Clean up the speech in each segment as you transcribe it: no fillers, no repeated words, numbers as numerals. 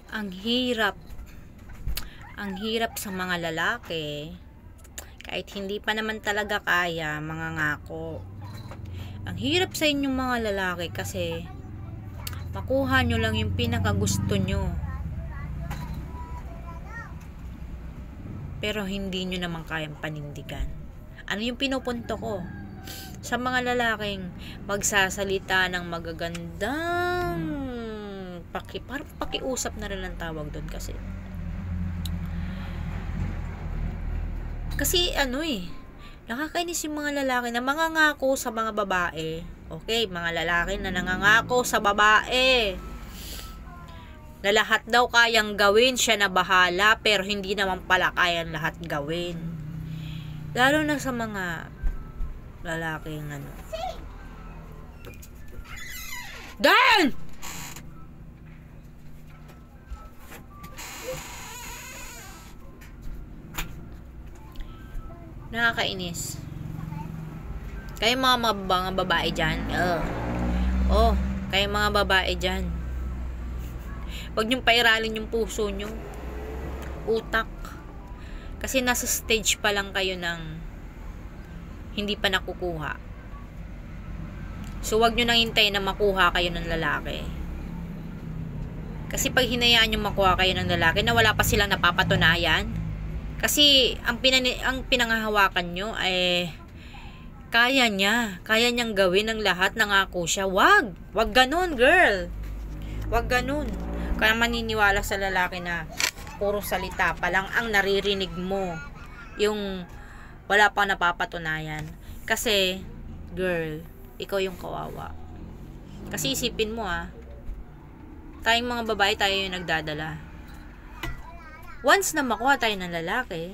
Ang hirap. Ang hirap sa mga lalaki. Kahit hindi pa naman talaga kaya, mga ngako. Ang hirap sa inyong mga lalaki kasi makuha nyo lang yung pinakagusto nyo. Pero hindi nyo naman kayang panindigan. Ano yung pinupunto ko? Sa mga lalaking magsasalita ng magagandang parang pakiusap na rin ang tawag doon kasi nakakainis yung mga lalaki na mangangako sa mga babae. Okay, mga lalaki na nangangako sa babae na lahat daw kayang gawin, siya na bahala, pero hindi naman pala kayang lahat gawin. Lalo na sa mga lalaking Dan! Nakakainis. Kayo mga babae dyan. Kayo mga babae dyan. Huwag niyong pairalin yung puso niyo. Utak. Kasi nasa stage pa lang kayo ng hindi pa nakukuha. So, huwag niyo nang hintayin na makuha kayo ng lalaki. Kasi pag hinayaan niyo makuha kayo ng lalaki na wala pa silang napapatunayan, kasi ang pinangahawakan nyo ay kaya niyang gawin ang lahat, nangako siya. Wag ganun, girl. Wag ganun. Kaya maniniwala sa lalaki na puro salita pa lang ang naririnig mo, yung wala pa napapatunayan. Kasi girl, ikaw yung kawawa. Kasi isipin mo tayong mga babae, tayo yung nagdadala. Once na makuha tayo ng lalaki,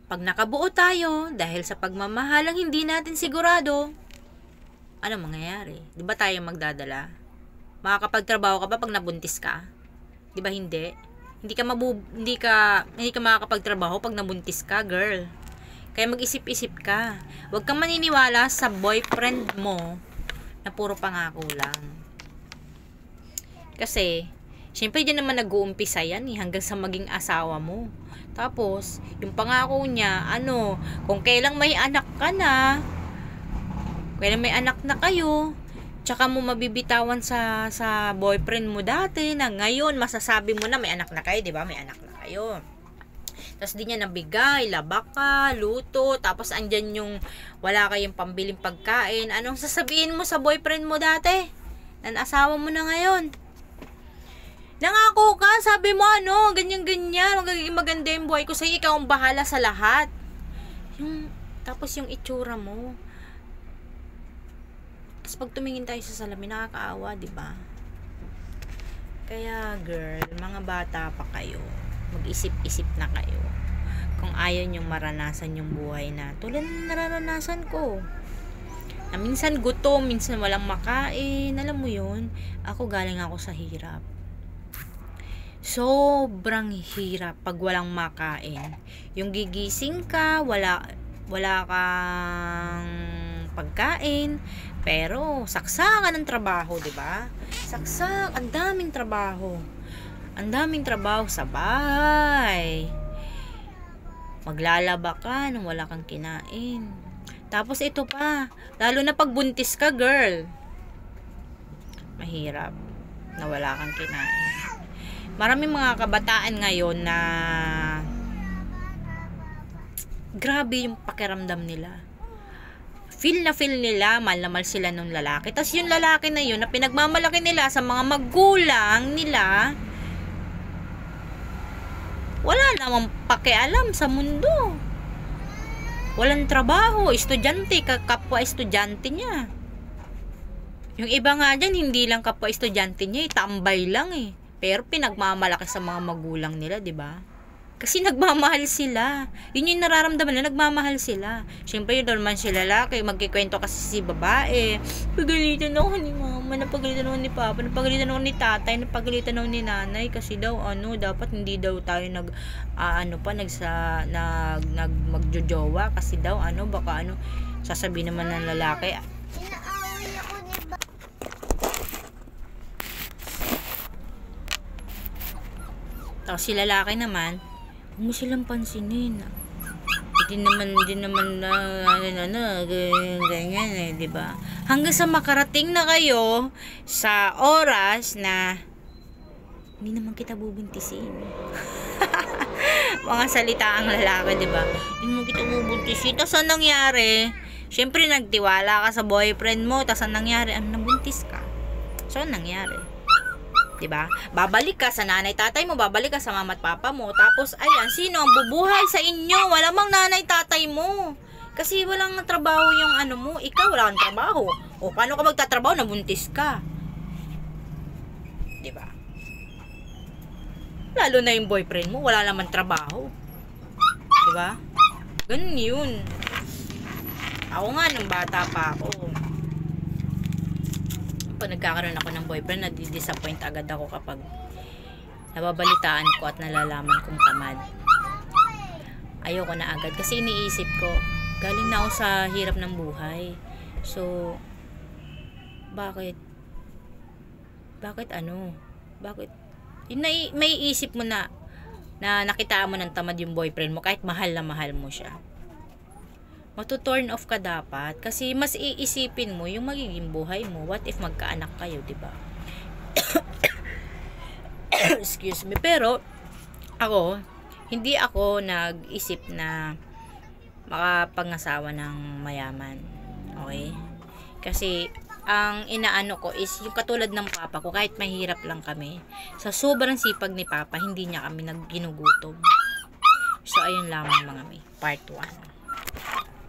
pag nakabuo tayo dahil sa pagmamahalang hindi natin sigurado, ano mangyayari? Di ba tayo magdadala? Makakapagtrabaho ka ba pag nabuntis ka? Di ba hindi? Hindi ka makakapagtrabaho pag nabuntis ka, girl. Kaya mag-isip-isip ka. Huwag kang maniniwala sa boyfriend mo na puro pangako lang. Kasi siyempre dyan naman nag-uumpisa yan hanggang sa maging asawa mo. Tapos, yung pangako niya, kung kailang may anak ka na, kailang may anak na kayo, tsaka mo mabibitawan sa boyfriend mo dati, na ngayon masasabi mo na may anak na kayo, di ba? May anak na kayo. Tapos di niya nabigay, labak ka, luto, tapos andyan yung wala kayong pambiling pagkain. Anong sasabihin mo sa boyfriend mo dati? Na asawa mo na ngayon. Nangako ka, sabi mo ganyan-ganyan, magiging maganda yung buhay ko sa'yo, ikaw ang bahala sa lahat. Tapos yung itsura mo. Tapos pag tumingin tayo sa salamin, nakakaawa, diba? Kaya girl, mga bata pa kayo, mag-isip-isip na kayo. Kung ayaw nyong maranasan yung buhay na tulad ng nararanasan ko. Na minsan gutom, minsan walang makain, alam mo yun, ako galing ako sa hirap. Sobrang hirap pag walang makain. Yung gigising ka, wala kang pagkain, pero saksakan ng trabaho, 'di ba? Ang daming trabaho. Ang daming trabaho sa bahay. Maglalaba ka nang wala kang kinain. Tapos ito pa, lalo na pag buntis ka, girl. Mahirap na wala kang kinain. Maraming mga kabataan ngayon na grabe yung pakiramdam nila. Feel nila, mahal na mahal sila ng lalaki. Tapos yung lalaki na yun, na pinagmamalaki nila sa mga magulang nila, wala namang pakialam sa mundo. Walang trabaho, estudyante, kapwa estudyante niya. Yung iba nga dyan, hindi lang kapwa estudyante niya, tambay lang Pero pinagmamalaki sa mga magulang nila, 'di ba? Kasi nagmamahal sila. Yun yung nararamdaman nila, nagmamahal sila. Siyempre, yun naman si lalaki, magkikwento kasi si babae. Pagalitan ako ni mama, napagalitan ako ni papa, napagalitan ako ni tatay, napagalitan ako ni nanay. Kasi daw, dapat hindi daw tayo magjojowa. Kasi daw, baka sasabihin naman ng lalaki, Tapos si lalaki naman, huwag mo silang pansinin. Hindi naman ganyan eh, di ba? Hanggang sa makarating na kayo sa oras na hindi naman kita bubuntisin. Mga salita ang lalaki, di ba? Hindi naman kita bubuntisin. Tapos anong nangyari? Siyempre nagtiwala ka sa boyfriend mo, tapos anong nangyari? Nabuntis ka. So anong nangyari? Diba? Babalik ka sa nanay tatay mo, babalik ka sa mama at papa mo, tapos ayan, sino ang bubuhay sa inyo? Wala mang nanay tatay mo. Kasi walang trabaho yung ano mo, ikaw wala kang trabaho. O paano ka magtatrabaho? Nabuntis ka. Diba? Lalo na yung boyfriend mo, wala naman trabaho. Diba? Ganun yun. Ako nga, nung bata pa ako, pag nagkakaroon ako ng boyfriend, nadi-disappoint agad ako kapag nababalitaan ko at nalalaman kong tamad. Ayoko na agad kasi iniisip ko, galing na ako sa hirap ng buhay. So, bakit may isip mo na nakitaan mo ng tamad yung boyfriend mo kahit mahal na mahal mo siya. Matu-turn off ka dapat kasi mas iisipin mo yung magiging buhay mo. What if magkaanak kayo, diba? Excuse me. Pero ako, hindi ako nag-isip na makapangasawa ng mayaman. Okay? Kasi ang inaano ko is yung katulad ng papa ko, kahit mahirap lang kami, sa sobrang sipag ni papa, hindi niya kami nagginugutom. So ayun lamang mga may part 1.